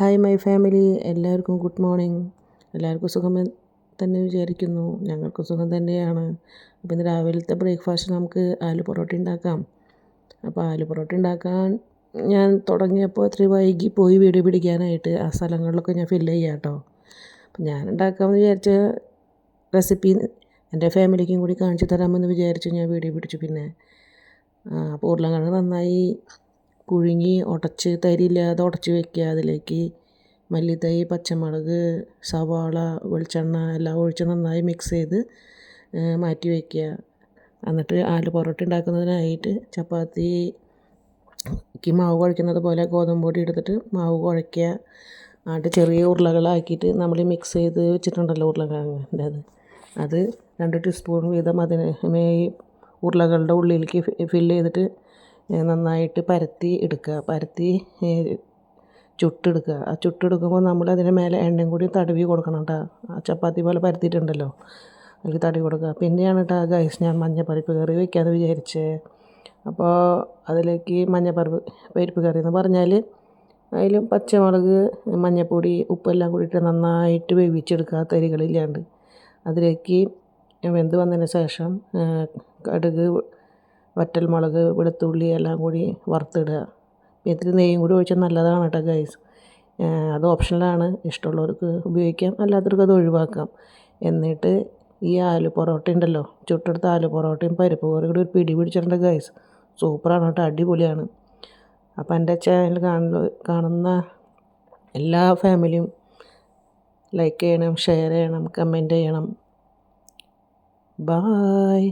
Hi my family, എല്ലാവർക്കും good morning. എല്ലാവർക്കും സുഖം തന്നെ വിചാരിക്കുന്നു. ഞങ്ങൾക്ക് സുഖം തന്നെയാണ്. അപ്പോൾ ഇന്ന് രാവിലത്തെ ബ്രേക്ക്ഫാസ്റ്റ് നമുക്ക് ആലു പൊറോട്ട ഉണ്ടാക്കാം. അപ്പോൾ ആലു പൊറോട്ട ഉണ്ടാക്കാൻ ഞാൻ തുടങ്ങിയപ്പോൾ ഇത്തിരി വൈകി പോയി വീഡിയോ പിടിക്കാനായിട്ട്. ആ സ്ഥലങ്ങളിലൊക്കെ ഞാൻ ഫില്ല് ചെയ്യാം കേട്ടോ. അപ്പം ഞാൻ ഉണ്ടാക്കാമെന്ന് വിചാരിച്ച റെസിപ്പി എൻ്റെ ഫാമിലിക്കും കൂടി കാണിച്ചു തരാമെന്ന് വിചാരിച്ചു ഞാൻ വീഡിയോ പിടിച്ചു. പിന്നെ അപ്പോൾ ഉരുളക്കിഴങ്ങ് നന്നായി പുഴുങ്ങി ഉടച്ച് തരിയില്ലാതെ ഉടച്ച് വയ്ക്കുക. അതിലേക്ക് മല്ലിത്തൈ, പച്ചമുളക്, സവാള, വെളിച്ചെണ്ണ എല്ലാം ഒഴിച്ച് നന്നായി മിക്സ് ചെയ്ത് മാറ്റി വയ്ക്കുക. എന്നിട്ട് ആലു പൊറോട്ട ഉണ്ടാക്കുന്നതിനായിട്ട് ചപ്പാത്തിക്ക് മാവ് കുഴയ്ക്കുന്നത് പോലെ ഗോതമ്പ് പൊടി എടുത്തിട്ട് മാവ് കുഴയ്ക്കുക. എന്നിട്ട് ചെറിയ ഉരുളകളാക്കിയിട്ട് നമ്മൾ മിക്സ് ചെയ്ത് വെച്ചിട്ടുണ്ടല്ലോ ഉരുളക്കിഴങ്ങിൻ്റെ അത് 2 ടീസ്പൂൺ വീതം അതിന് ഉരുളകളുടെ ഉള്ളിലേക്ക് ഫില്ല് ചെയ്തിട്ട് നന്നായിട്ട് പരത്തി എടുക്കുക. പരത്തി ചുട്ടെടുക്കുക. ആ ചുട്ടെടുക്കുമ്പോൾ നമ്മൾ അതിന് മേലെ എണ്ണയും കൂടി തടവി കൊടുക്കണം കേട്ടോ. ആ ചപ്പാത്തി പോലെ പരത്തിയിട്ടുണ്ടല്ലോ അതിൽ തടവി കൊടുക്കുക. പിന്നെയാണ് കേട്ടോ ഗൈസ് ഞാൻ മഞ്ഞപ്പരിപ്പ് കറി വയ്ക്കാമെന്ന് വിചാരിച്ചത്. അപ്പോൾ അതിലേക്ക് പരിപ്പ് കറി എന്ന് പറഞ്ഞാൽ അതിലും പച്ചമുളക്, മഞ്ഞൾപ്പൊടി, ഉപ്പെല്ലാം കൂടിയിട്ട് നന്നായിട്ട് വേവിച്ചെടുക്കുക തരികളില്ലാണ്ട്. അതിലേക്ക് വെന്ത് വന്നതിന് ശേഷം കടുക്, വറ്റൽമുളക്, വെളുത്തുള്ളി എല്ലാം കൂടി വറുത്തിടുക. ഇത്തിരി നെയ്യും കൂടി ഒഴിച്ചാൽ നല്ലതാണ് കേട്ടോ ഗൈസ്. അത് ഓപ്ഷണലാണ്. ഇഷ്ടമുള്ളവർക്ക് ഉപയോഗിക്കാം, അല്ലാത്തവർക്ക് അത് ഒഴിവാക്കാം. എന്നിട്ട് ഈ ആലു പൊറോട്ട ഉണ്ടല്ലോ, ചുട്ടെടുത്ത ആലു പൊറോട്ടയും പരിപ്പ് കറിയും കൂടി ഒരു പിടി പിടിച്ചിട്ടുണ്ട് ഗൈസ്. സൂപ്പറാണ് കേട്ടോ, അടിപൊളിയാണ്. അപ്പോൾ എൻ്റെ ചാനൽ കാണുന്ന എല്ലാ ഫാമിലിയും ലൈക്ക് ചെയ്യണം, ഷെയർ ചെയ്യണം, കമൻറ്റ് ചെയ്യണം. ബായ്.